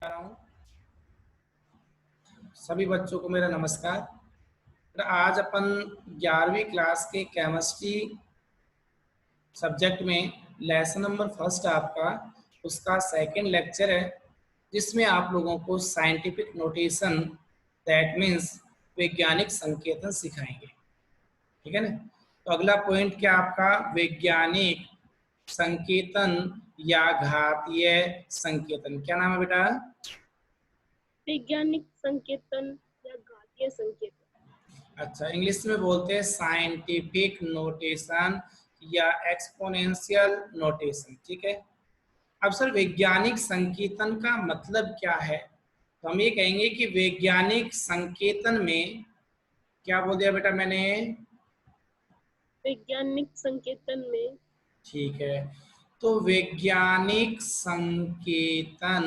रहा हूँ। सभी बच्चों को मेरा नमस्कार। तो आज अपन 11वीं क्लास के केमिस्ट्री सब्जेक्ट में लेसन नंबर फर्स्ट आपका उसका सेकंड लेक्चर है, जिसमें आप लोगों को साइंटिफिक नोटेशन दैट मीन्स वैज्ञानिक संकेतन सिखाएंगे। ठीक है ना। तो अगला पॉइंट क्या आपका वैज्ञानिक संकेतन या घातीय संकेतन, क्या नाम है बेटा? वैज्ञानिक संकेतन या घातीय संकेतन। अच्छा, इंग्लिश में बोलते हैं साइंटिफिक नोटेशन या एक्सपोनेंशियल नोटेशन। ठीक है। अब सर वैज्ञानिक संकेतन का मतलब क्या है? तो हम ये कहेंगे कि वैज्ञानिक संकेतन में क्या बोल दिया बेटा मैंने? वैज्ञानिक संकेतन में ठीक है। तो वैज्ञानिक संकेतन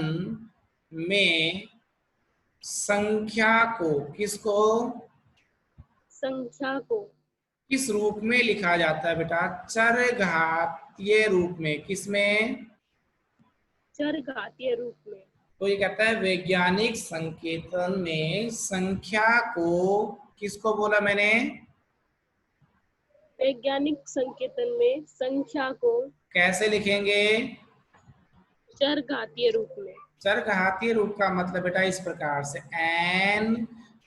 में संख्या को किसको संख्या को किस रूप में लिखा जाता है बेटा? चरघातीय रूप में। किसमें? चरघातीय रूप में। तो ये कहता है वैज्ञानिक संकेतन में संख्या को किसको बोला मैंने? वैज्ञानिक संकेतन में संख्या को कैसे लिखेंगे? चरघातीय रूप में। चरघातीय रूप का मतलब बेटा इस प्रकार से n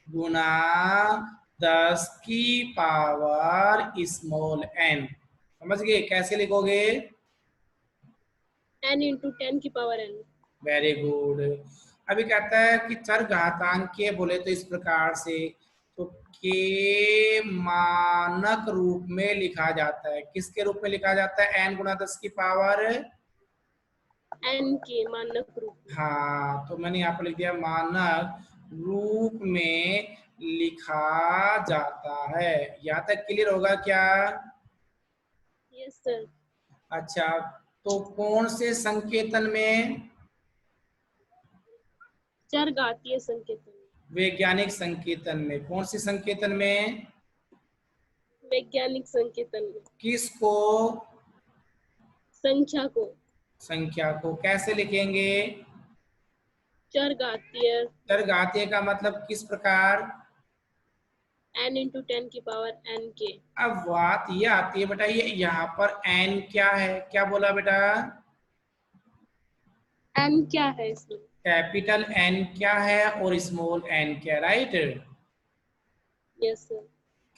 गुना 10 की पावर स्मॉल n। समझ गए? कैसे लिखोगे? n इंटू 10 की पावर n। Very good. अभी कहता है कि चरघातांकीय बोले तो इस प्रकार से, तो के मानक रूप में लिखा जाता है। किसके रूप में लिखा जाता है? n गुना 10 की पावर। n के मानक रूप में। हाँ, तो मैंने यहाँ पर लिख दिया मानक रूप में लिखा जाता है। यहाँ तक क्लियर होगा क्या? Yes sir. अच्छा, तो कौन से संकेतन में? चरघातीय संकेतन में। वैज्ञानिक संकेतन में। कौन सी संकेतन में? वैज्ञानिक संकेतन में किसको? संख्या को संख्या को कैसे लिखेंगे? चरघातीय चरघातीय का मतलब किस प्रकार? n इंटू 10 की पावर n के। अब बात ये आती है बेटा, ये यहाँ पर n क्या है? क्या बोला बेटा? n क्या है इसमें? कैपिटल N क्या है और स्मॉल n क्या? Right. Yes sir.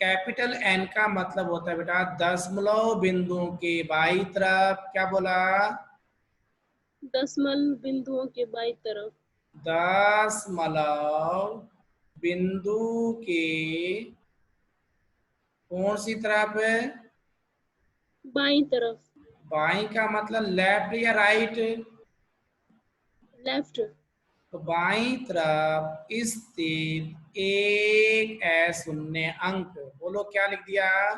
Capital N का मतलब होता है बेटा दशमलव बिंदुओं के बाईं तरफ। क्या बोला? दशमलव बिंदुओं के बाईं तरफ। दशमलव बिंदु के कौन सी तरफ है? बाईं तरफ। बाईं का मतलब लेफ्ट या राइट? लेफ्ट। तो बाईं तरफ स्थित एक अशून्य अंक, बोलो क्या लिख दिया?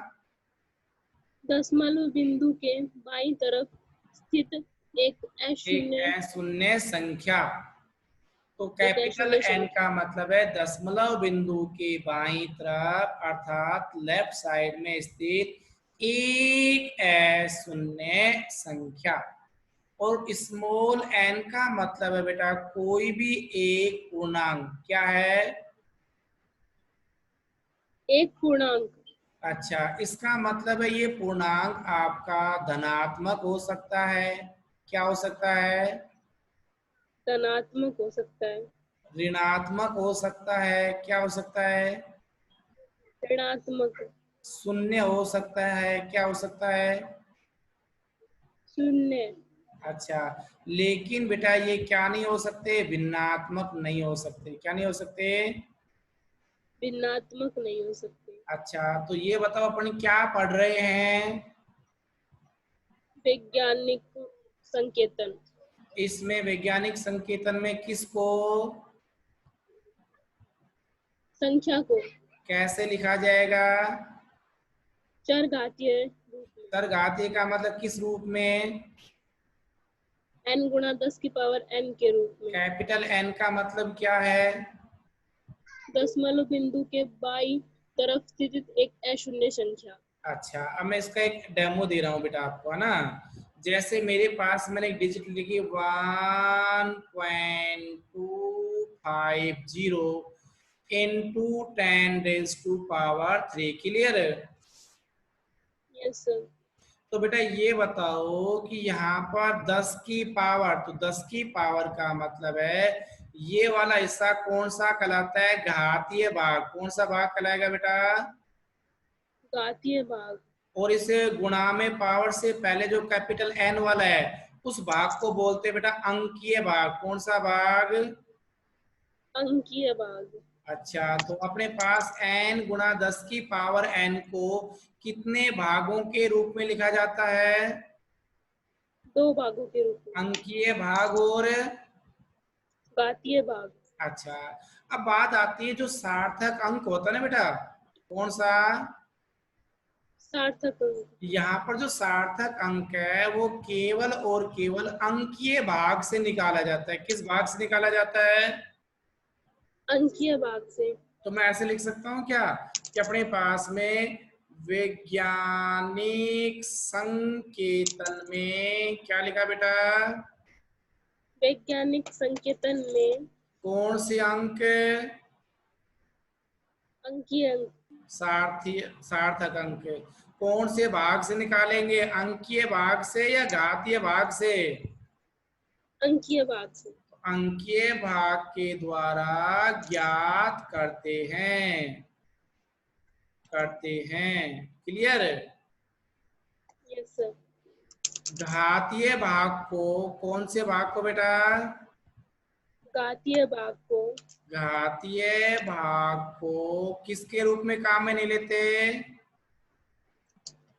दशमलव बिंदु के बाईं तरफ स्थित एक एक अशून्य अशून्य संख्या। तो एक कैपिटल अशून्य N संख्या। का मतलब है दशमलव बिंदु के बाईं तरफ अर्थात लेफ्ट साइड में स्थित एक अशून्य संख्या। और स्मॉल n का मतलब है बेटा कोई भी एक पूर्णांक। क्या है? एक पूर्णांक। अच्छा, इसका मतलब है ये पूर्णांक आपका धनात्मक हो सकता है। क्या हो सकता है? धनात्मक हो सकता है। ऋणात्मक हो सकता है। क्या हो सकता है? ऋणात्मक। शून्य हो सकता है। क्या हो सकता है? शून्य। अच्छा, लेकिन बेटा ये क्या नहीं हो सकते? भिन्नात्मक नहीं हो सकते। क्या नहीं हो सकते? भिन्नात्मक नहीं हो सकते। अच्छा, तो ये बताओ अपन क्या पढ़ रहे हैं? वैज्ञानिक संकेतन। इसमें वैज्ञानिक संकेतन में किसको संख्या को कैसे लिखा जाएगा? चरघातीय रूप में। चरघातीय का मतलब किस रूप में? n गुणा 10 की पावर n के रूप में। कैपिटल N का मतलब क्या है? दशमलव बिंदु के बाईं तरफ स्थित एक अशून्य संख्या। अच्छा, अब मैं इसका एक डेमो दे रहा हूँ बेटा आपको, है ना। जैसे मेरे पास मैंने एक डिजिट लिखी 1.2 into 10⁻³ क्लियर है? Yes sir. तो बेटा ये बताओ कि यहाँ पर 10 की पावर, तो 10 की पावर का मतलब है ये वाला हिस्सा कौन सा कहलाता है? घातीय भाग। कौन सा भाग कहलाएगा बेटा? घातीय भाग। और इसे गुणा में पावर से पहले जो कैपिटल एन वाला है उस भाग को बोलते हैं बेटा अंकीय भाग। कौन सा भाग? अंकीय भाग। अच्छा, तो अपने पास n गुणा 10 की पावर n को कितने भागों के रूप में लिखा जाता है? 2 भागों के रूप में। अंकीय भाग और घातीय भाग। अच्छा, अब बात आती है जो सार्थक अंक होता है ना बेटा, कौन सा? सार्थक अंक। यहाँ पर जो सार्थक अंक है वो केवल और केवल अंकीय भाग से निकाला जाता है। किस भाग से निकाला जाता है? अंकीय भाग से। तो मैं ऐसे लिख सकता हूँ क्या कि अपने पास में वैज्ञानिक संकेतन में क्या लिखा बेटा? वैज्ञानिक संकेतन में कौन से अंक? अंकीय अंक। सार्थक अंक कौन से भाग से निकालेंगे? अंकीय भाग से या घातीय भाग से? अंकीय भाग से। अंकीय भाग के द्वारा ज्ञात करते हैं क्लियर? Yes sir. घातीय भाग को, कौन से भाग को बेटा? घातीय भाग को। घातीय भाग को किसके रूप में काम में नहीं लेते?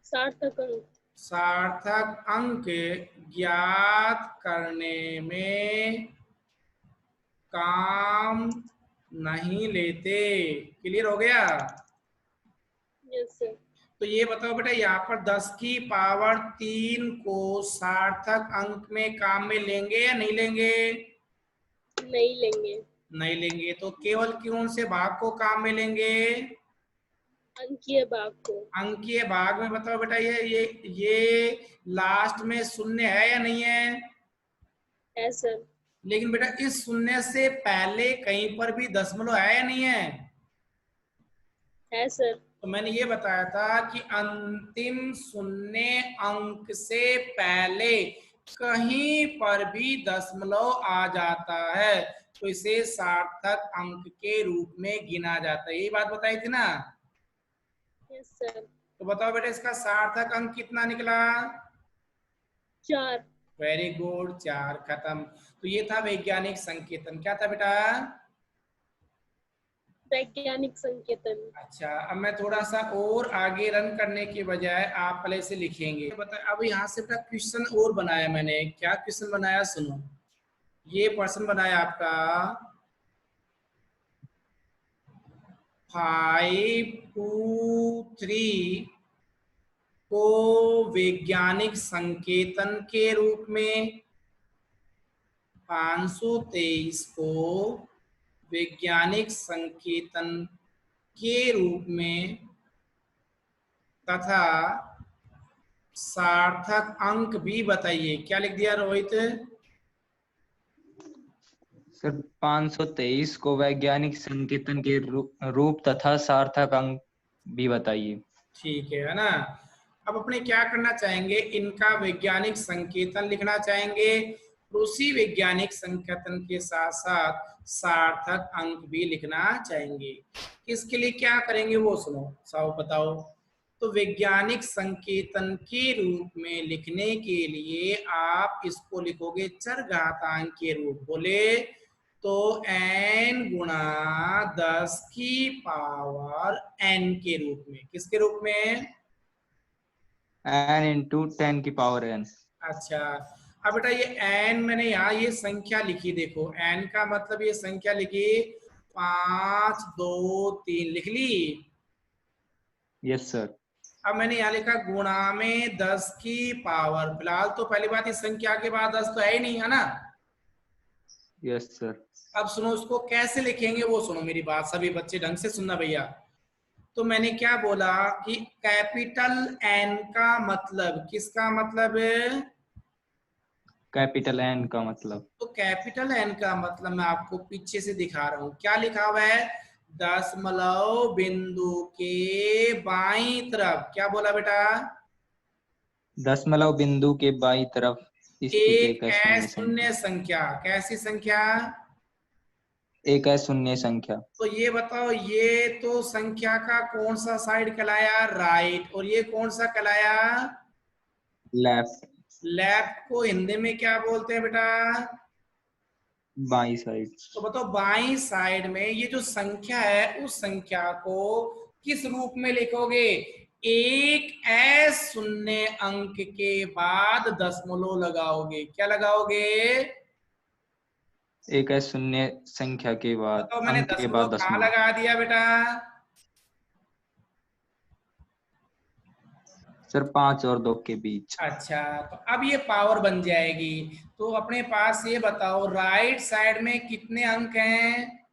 सार्थक अंक। सार्थक अंक ज्ञात करने में काम नहीं लेते। क्लियर हो गया? Yes sir. तो ये बताओ बेटा यहाँ पर 10 की पावर 3 को सार्थक अंक में काम में लेंगे या नहीं लेंगे? नहीं लेंगे। नहीं लेंगे, तो केवल कौन से भाग को काम में लेंगे? अंकीय भाग को। अंकीय भाग में बताओ बेटा ये लास्ट में शून्य है या नहीं है? है सर। लेकिन बेटा इस शून्य से पहले कहीं पर भी दशमलव है या नहीं है? है सर। तो मैंने ये बताया था कि अंतिम शून्य अंक से पहले कहीं पर भी दशमलव आ जाता है तो इसे सार्थक अंक के रूप में गिना जाता है। यही बात बताई थी ना? Yes sir. तो बताओ बेटा इसका सार्थक अंक कितना निकला? 4। Very good, 4। खत्म। तो ये था वैज्ञानिक संकेतन। क्या था बेटा? वैज्ञानिक संकेतन। अच्छा, अब मैं थोड़ा सा और आगे रन करने के बजाय आप पहले से लिखेंगे। अब यहाँ से बेटा क्वेश्चन और बनाया मैंने। क्या क्वेश्चन बनाया सुनो। ये प्रश्न बनाया आपका 523 को वैज्ञानिक संकेतन के रूप में, 523 को वैज्ञानिक संकेतन के रूप में तथा सार्थक अंक भी बताइए। क्या लिख दिया रोहित? सर 523 को वैज्ञानिक संकेतन के रूप तथा सार्थक अंक भी बताइए। ठीक है ना? अब अपने क्या करना चाहेंगे, इनका वैज्ञानिक संकेतन लिखना चाहेंगे, उसी वैज्ञानिक संकेतन के साथ साथ सार्थक अंक भी लिखना चाहेंगे। इसके लिए क्या करेंगे वो सुनो, सब बताओ। तो वैज्ञानिक संकेतन के रूप में लिखने के लिए आप इसको लिखोगे चरघातांक के रूप। बोले तो n गुणा 10 की पावर n के रूप में। किसके रूप में? n इंटू 10 की पावर n। अच्छा, अब बेटा ये n मैंने यहाँ ये संख्या लिखी, देखो n का मतलब ये संख्या लिखी 5 2 3 लिख ली। Yes sir. अब मैंने यहाँ लिखा गुणा में 10 की पावर। फिलहाल तो पहली बात इस संख्या के बाद 10 तो है ही नहीं, है ना? Yes sir. अब सुनो उसको कैसे लिखेंगे वो सुनो मेरी बात, सभी बच्चे ढंग से सुनना भैया। तो मैंने क्या बोला कि कैपिटल N का मतलब, किसका मतलब है? कैपिटल एन का मतलब? तो कैपिटल एन का मतलब मैं आपको पीछे से दिखा रहा हूं, क्या लिखा हुआ है, दशमलव बिंदु के बाईं तरफ, क्या बोला बेटा, दशमलव बिंदु के बाईं तरफ स्थित एक एक अशून्य शून्य संख्या। संख्या, कैसी संख्या, एक अशून्य संख्या। तो ये बताओ, ये तो संख्या का कौन सा साइड कहलाया, राइट, और ये कौन सा कहलाया, लेफ्ट। लेफ्ट। को हिंदी में क्या बोलते हैं बेटा, बाईं साइड। तो बताओ बाईं साइड में ये जो संख्या है उस संख्या को किस रूप में लिखोगे, एक शून्य अंक के बाद दशमलव लगाओगे, क्या लगाओगे, एक अशून्य संख्या के बाद बताओ, मैंने अंक के दशमलव बाद कहाँ दशमलव। लगा दिया बेटा, सर 5 और 2 के बीच। अच्छा, तो अब ये पावर बन जाएगी। तो अपने पास ये बताओ, राइट साइड में कितने अंक हैं,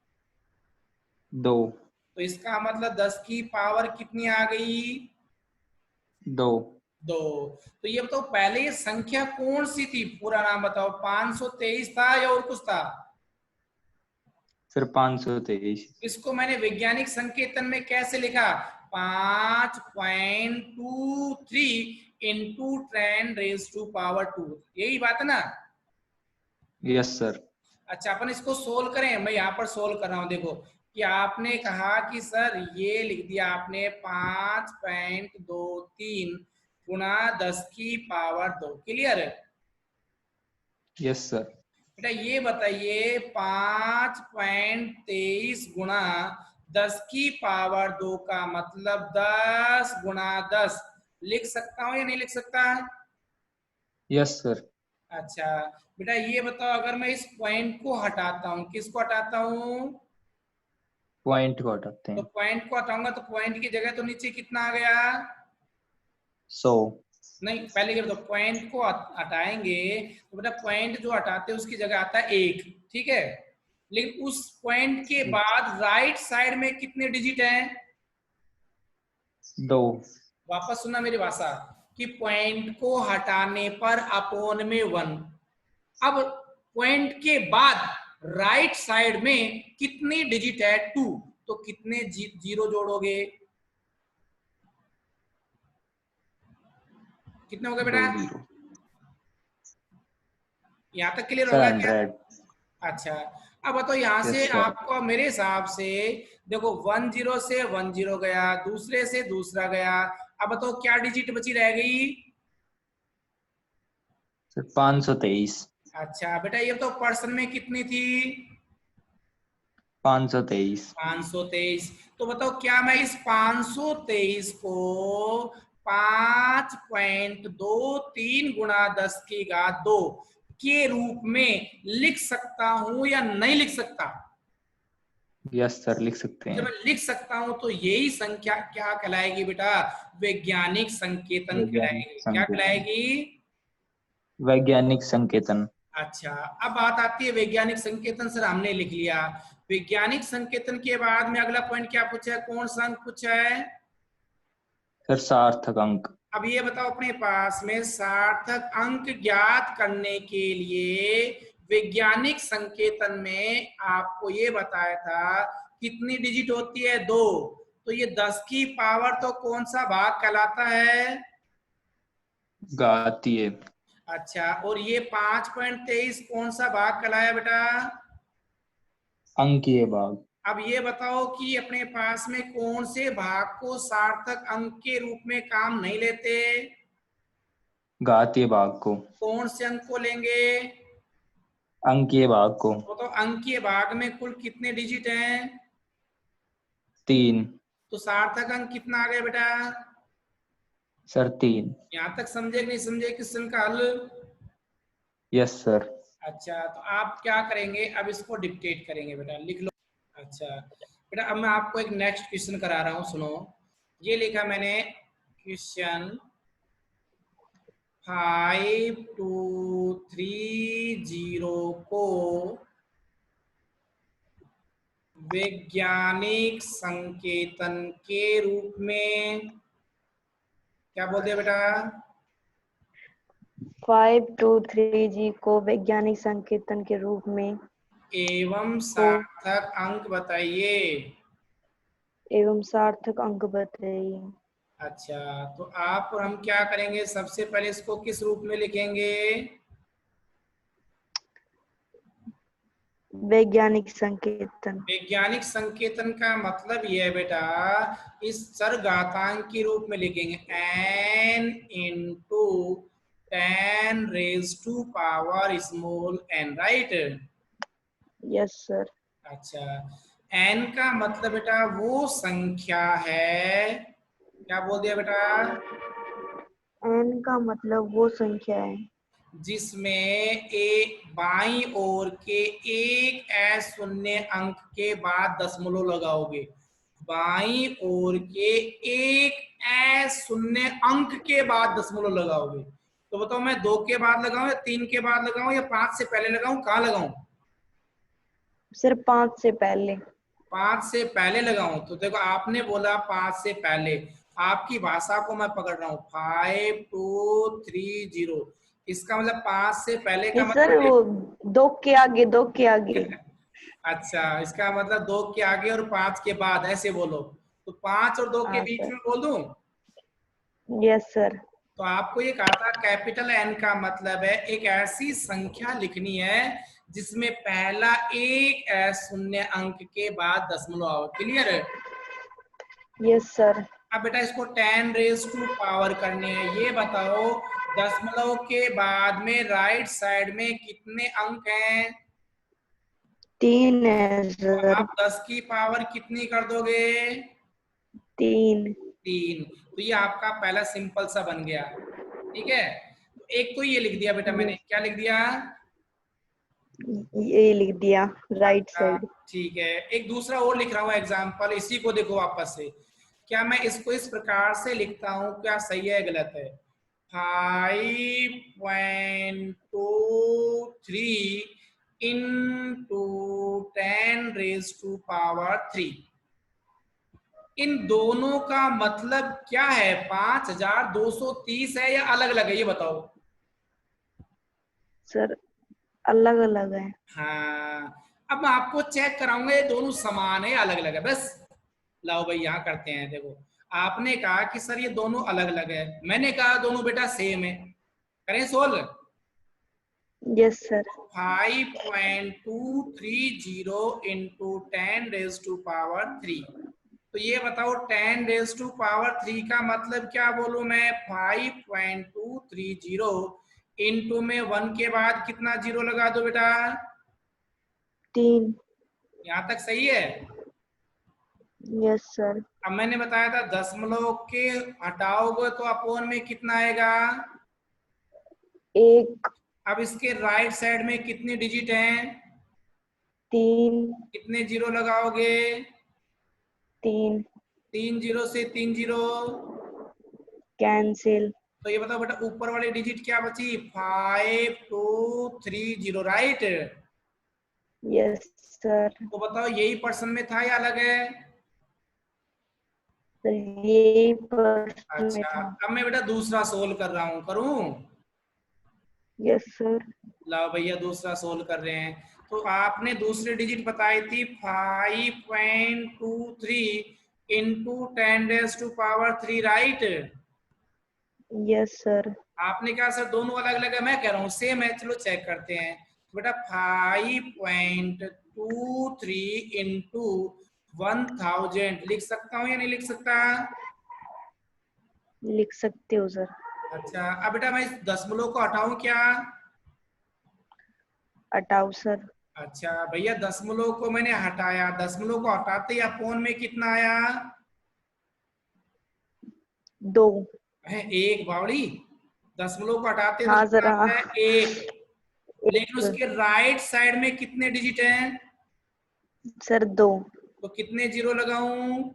2। तो इसका मतलब 10 की पावर कितनी आ गई, 2। 2। तो ये बताओ पहले ये संख्या कौन सी थी, पूरा नाम बताओ, 523 था या और कुछ था, सर 523। इसको मैंने वैज्ञानिक संकेतन में कैसे लिखा, 5.23 इंटू 10⁻², यही बात है ना। Yes sir. अच्छा, अपन इसको सोल्व करें, मैं यहाँ पर सोल्व कर रहा हूँ, देखो कि आपने कहा कि सर ये लिख दिया आपने 5.23 गुणा 10 की पावर 2, क्लियर है, यस सर। बेटा ये बताइए 5.23 गुणा 10 की पावर 2 का मतलब 10 गुणा 10 लिख सकता हूँ या नहीं लिख सकता, यस सर। अच्छा बेटा ये बताओ, अगर मैं इस पॉइंट को हटाता हूँ, किसको हटाता हूँ, पॉइंट को हटाते तो हैं। पॉइंट को हटाऊंगा तो पॉइंट की जगह तो नीचे कितना आ गया, 100। नहीं पहले ये बताओ, पॉइंट को हटाएंगे तो बेटा पॉइंट जो हटाते हैं उसकी जगह आता है 1, ठीक है, लेकिन उस पॉइंट के बाद राइट साइड में कितने डिजिट हैं, 2। वापस सुनना मेरी भाषा, कि पॉइंट को हटाने पर अपोन में 1, अब पॉइंट के बाद राइट साइड में कितने डिजिट है, 2, तो कितने जीरो जोड़ोगे, कितने हो गए 2 बेटा, 0। यहाँ तक क्लियर सर होगा क्या, 100। अच्छा, अब बताओ यहाँ से यस सर। आपको मेरे हिसाब से, देखो 10 से 10 गया, दूसरे से दूसरा गया, अब बताओ क्या डिजिट बची रह गई, सर 523। अच्छा बेटा ये तो पर्सन में कितनी थी, 523। 523, तो बताओ क्या मैं इस 523 को 5.23 गुणा 10 की घात 2 के रूप में लिख सकता हूं या नहीं लिख सकता, यस सर लिख सकते जब हैं। मैं लिख सकता हूं तो यही संख्या क्या कहलाएगी बेटा, वैज्ञानिक संकेतन वैज्ञानिक कहलाएगी, क्या संकेतन। कहलाएगी, वैज्ञानिक संकेतन। अच्छा, अब बात आती है वैज्ञानिक संकेतन, सर हमने लिख लिया, वैज्ञानिक संकेतन के बाद में अगला पॉइंट क्या पूछा है, कौन सा अंक पूछा है, सर सार्थक अंक। अब ये बताओ अपने पास में सार्थक अंक ज्ञात करने के लिए वैज्ञानिक संकेतन में आपको ये बताया था कितनी डिजिट होती है, 2, तो ये 10 की पावर तो कौन सा भाग कहलाता है, घातीय। अच्छा, और ये 5.23 कौन सा भाग कहलाया बेटा, अंकीय भाग। अब ये बताओ कि अपने पास में कौन से भाग को सार्थक अंक के रूप में काम नहीं लेते, घातीय भाग को। कौन से अंक को लेंगे, अंकीय भाग को। तो अंकीय भाग में कुल कितने डिजिट हैं, 3। तो सार्थक अंक कितना आ गया बेटा, सर 3। यहां तक समझे कि नहीं समझे क्वेश्चन का हल, यस सर। अच्छा, तो आप क्या करेंगे, अब इसको डिक्टेट करेंगे बेटा, लिख लो, अच्छा बेटा अब मैं आपको एक नेक्स्ट क्वेश्चन करा रहा हूं, सुनो, ये लिखा मैंने क्वेश्चन 5230 को वैज्ञानिक संकेतन के रूप में क्या बोलते हैं बेटा, 523G को वैज्ञानिक संकेतन के रूप में एवं सार्थक अंक बताइए। एवं सार्थक अंक बताइए। अच्छा, तो आप और हम क्या करेंगे, सबसे पहले इसको किस रूप में लिखेंगे? वैज्ञानिक संकेतन। वैज्ञानिक संकेतन का मतलब ये है बेटा, इस चरघातांक के रूप में लिखेंगे n into 10⁻⁴ small n, right? Yes sir. अच्छा, n का मतलब बेटा वो संख्या है, क्या बोल दिया बेटा? n का मतलब वो संख्या है जिसमें एक बाईं ओर के एक अशून्य अंक के बाद दशमलव लगाओगे। बाईं ओर के एक अशून्य अंक के बाद दशमलव लगाओगे। तो बताओ मैं 2 के बाद लगाऊं या 3 के बाद लगाऊं या 5 से पहले लगाऊं, कहाँ लगाऊं? सर 5 से पहले। 5 से पहले लगाऊं? तो देखो आपने बोला 5 से पहले, आपकी भाषा को मैं पकड़ रहा हूँ। 5230, इसका मतलब 5 से पहले का नहीं सर, मतलब वो 2 के आगे, 2 के आगे। अच्छा, इसका मतलब 2 के आगे और 5 के बाद, ऐसे बोलो। तो 5 और 2 के हाँ बीच सर। में बोल दूं? Yes sir. तो आपको ये कहा था कैपिटल N का मतलब है एक ऐसी संख्या लिखनी है जिसमें पहला एक शून्य अंक के बाद दशमलव आओ। क्लियर है? Yes sir. अब बेटा इसको 10⁻⁴ करनी है। ये बताओ दशमलव के बाद में राइट साइड में कितने अंक हैं? 3 है तो सर। आप 10 की पावर कितनी कर दोगे? 3। 3। तो ये आपका पहला सिंपल सा बन गया। ठीक है, तो एक तो ये लिख दिया बेटा मैंने, क्या लिख दिया? ये लिख दिया राइट अच्छा, साइड। ठीक है, एक दूसरा और लिख रहा हूँ एग्जाम्पल, इसी को देखो वापस से। क्या मैं इसको इस प्रकार से लिखता हूँ, क्या सही है गलत है? 5.23 इंटू 10⁻⁴। इन दोनों का मतलब क्या है? 5230 है या अलग अलग है, ये बताओ। सर अलग अलग है। हाँ, अब मैं आपको चेक कराऊंगा ये दोनों समान है या अलग अलग है, बस। लाओ भाई यहाँ करते हैं। देखो, आपने कहा कि सर ये दोनों अलग अलग है, मैंने कहा दोनों बेटा सेम है। करें सोल्व? Yes sir. 5.230 इंटू 10⁻⁴। तो ये बताओ 10⁻³ का मतलब क्या बोलूं मैं? 5.230 इंटू में 1 के बाद कितना जीरो लगा दो बेटा? 3। यहाँ तक सही है? Yes sir. अब मैंने बताया था दशमलव के हटाओगे तो अपोन में कितना आएगा? 1। अब इसके राइट साइड में कितनी डिजिट हैं? 3। कितने जीरो लगाओगे? 3 3 जीरो से 3 जीरो, कैंसिल। तो ये बताओ बेटा ऊपर वाली डिजिट क्या बची? 5230, राइट? Yes sir. तो बताओ यही पर्सन में था या अलग है? सर यही प्रश्न में अच्छा, था। अब मैं बेटा दूसरा सोल्व कर रहा हूँ, करूँ? Yes sir. लाओ भैया दूसरा सोल्व कर रहे हैं। तो आपने दूसरी डिजिट बताई थी 5.23 इंटू 10⁻⁴, राइट? Yes sir. आपने कहा सर दोनों अलग अलग है, मैं कह रहा हूँ सेम है। चलो चेक करते हैं। तो बेटा 5.23 इंटू 1000 लिख सकता हूँ या नहीं लिख सकता? लिख सकते हो सर। अच्छा, अब बेटा मैं इस दशमलव को हटाऊं क्या? हटाओ सर। अच्छा भैया, दशमलव को मैंने हटाया, दशमलव को हटाते ही अपोन में कितना आया? 2। है एक बावड़ी, दशमलव को हटाते तो हाँ कितना सर, हाँ। आता है? एक। लेकिन 1 उसके राइट साइड में कितने डिजिट हैं? सर। 2 तो कितने जीरो लगाऊं?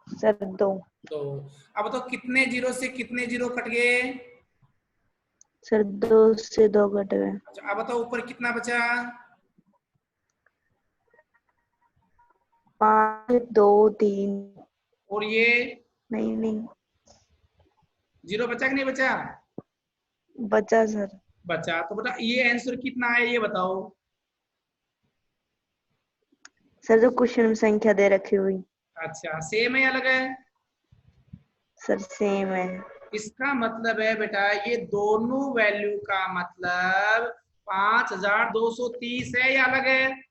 सर। 2 दो। अब तो कितने जीरो से कितने जीरो कट गए? सर। 2 से 2 कट गए। अच्छा, अब बताओ ऊपर कितना बचा? 5 2 3। और ये नहीं नहीं। जीरो बचा कि नहीं बचा? बचा सर। बचा। तो बेटा ये आंसर कितना है ये बताओ। सर जो क्वेश्चन में संख्या दे रखी हुई। अच्छा, सेम है या अलग है? सर सेम है। इसका मतलब है बेटा ये दोनों वैल्यू का मतलब 5230 है या अलग है?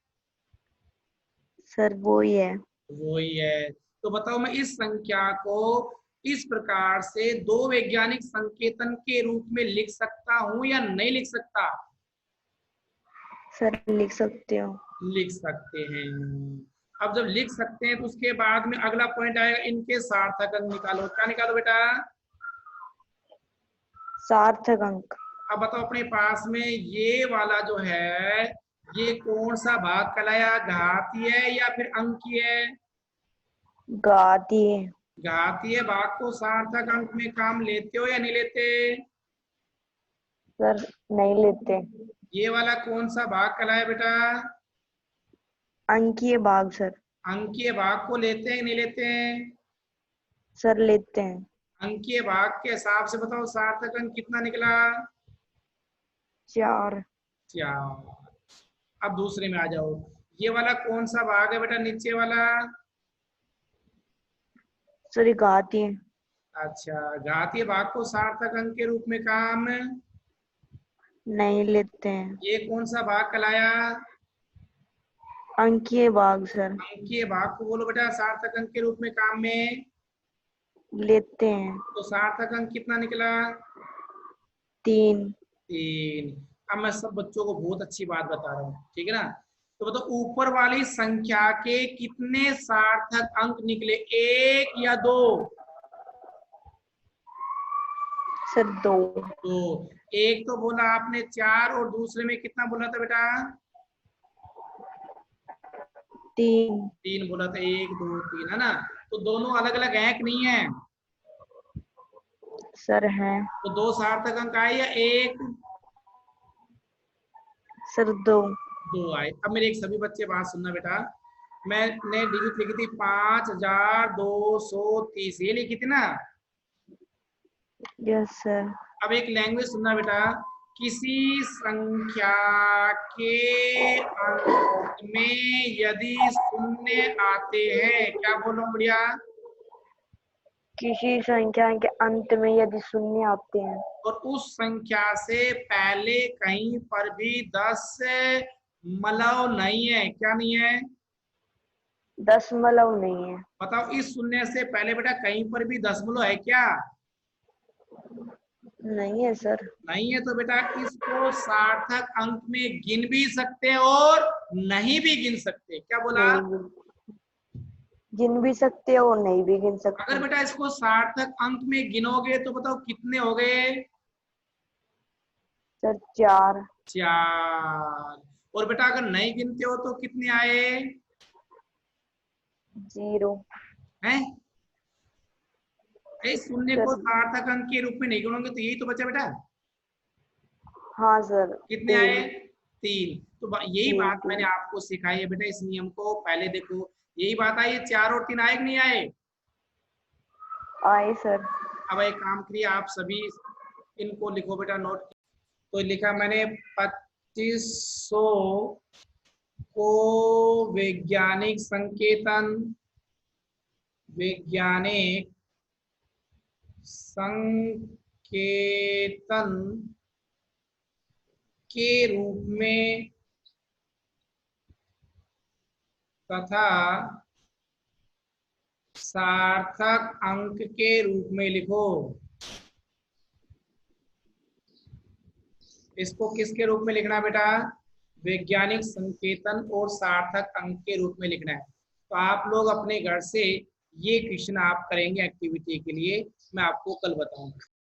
सर वो ही है। वही है। तो बताओ मैं इस संख्या को इस प्रकार से दो वैज्ञानिक संकेतन के रूप में लिख सकता हूं या नहीं लिख सकता? सर लिख सकते हो। लिख सकते हैं। अब जब लिख सकते हैं तो उसके बाद में अगला पॉइंट आएगा, इनके सार्थक अंक निकालो। क्या निकालो बेटा? सार्थक अंक। अब बताओ अपने पास में ये वाला जो है ये कौन सा भाग कहलाया, घातीय है या फिर अंकीय है? घातीय। घातीय भाग को सार्थक अंक में काम लेते हो या नहीं लेते? सर नहीं लेते। ये वाला कौन सा भाग कहलाया बेटा? अंकीय भाग सर। अंकीय भाग को लेते हैं कि नहीं लेते हैं? सर लेते हैं। अंकीय भाग के हिसाब से बताओ सार्थक अंक कितना निकला? 4। 4। अब दूसरे में आ जाओ। ये वाला कौन सा भाग है बेटा, नीचे वाला? सर ये घातीय। अच्छा, घातीय भाग को सार्थक अंक के रूप में काम नहीं लेते हैं। ये कौन सा भाग कहलाया? अंकीय भाग सर। अंकीय भाग को बोलो बेटा सार्थक अंक के रूप में काम में। लेते हैं। तो सार्थक अंक कितना निकला? 3। 3। अब मैं सब बच्चों को बहुत अच्छी बात बता रहा हूँ, ठीक है ना? तो बताओ ऊपर वाली संख्या के कितने सार्थक अंक निकले, 1 या 2? सर 2। तो एक तो बोला आपने 4 और दूसरे में कितना बोला था बेटा? 3। 3 बोला था। 1 2 3 है ना? तो दोनों अलग अलग हैं कि नहीं है? सर है। तो 2 सार्थक अंक आए या 1? सर 2। 2 आए। अब मेरे एक सभी बच्चे बात सुनना बेटा, मैंने डिजिट लिखी थी 5230, ये लिखी थी ना? Yes sir. अब एक लैंग्वेज सुनना बेटा, किसी संख्या के अंक में यदि शून्य आते हैं, क्या बोलो बढ़िया? किसी संख्या के अंत में यदि शून्य आते हैं और उस संख्या से पहले कहीं पर भी 10 मतलब नहीं है, क्या नहीं है? दशमलव नहीं है। बताओ इस शून्य से पहले बेटा कहीं पर भी दशमलव है क्या? नहीं है सर। नहीं है। तो बेटा इसको सार्थक अंक में गिन भी सकते हैं और नहीं भी गिन सकते। क्या बोला? नहीं गिन भी सकते हो और नहीं भी गिन सकते। अगर बेटा इसको सार्थक अंक में गिनोगे तो बताओ कितने हो गए? सर 4। 4। और बेटा अगर नहीं गिनते हो तो कितने आए? 0। हैं? इस शून्य को सर सार्थक अंक के रूप में नहीं गिनोगे तो यही तो बचा बेटा। हाँ सर। कितने 3। आए? 3। तो यही 3 बात मैंने 3 आपको सिखाई है बेटा, इस नियम को पहले देखो। यही बात आई, 4 और 3 आए कि नहीं आए? आए सर। अब एक काम करिए, आप सभी इनको लिखो बेटा नोट। तो लिखा मैंने 2500 को वैज्ञानिक संकेतन के रूप में तथा सार्थक अंक के रूप में लिखो। इसको किसके रूप में लिखना बेटा? वैज्ञानिक संकेतन और सार्थक अंक के रूप में लिखना है। तो आप लोग अपने घर से ये क्वेश्चन आप करेंगे एक्टिविटी के लिए, मैं आपको कल बताऊंगा।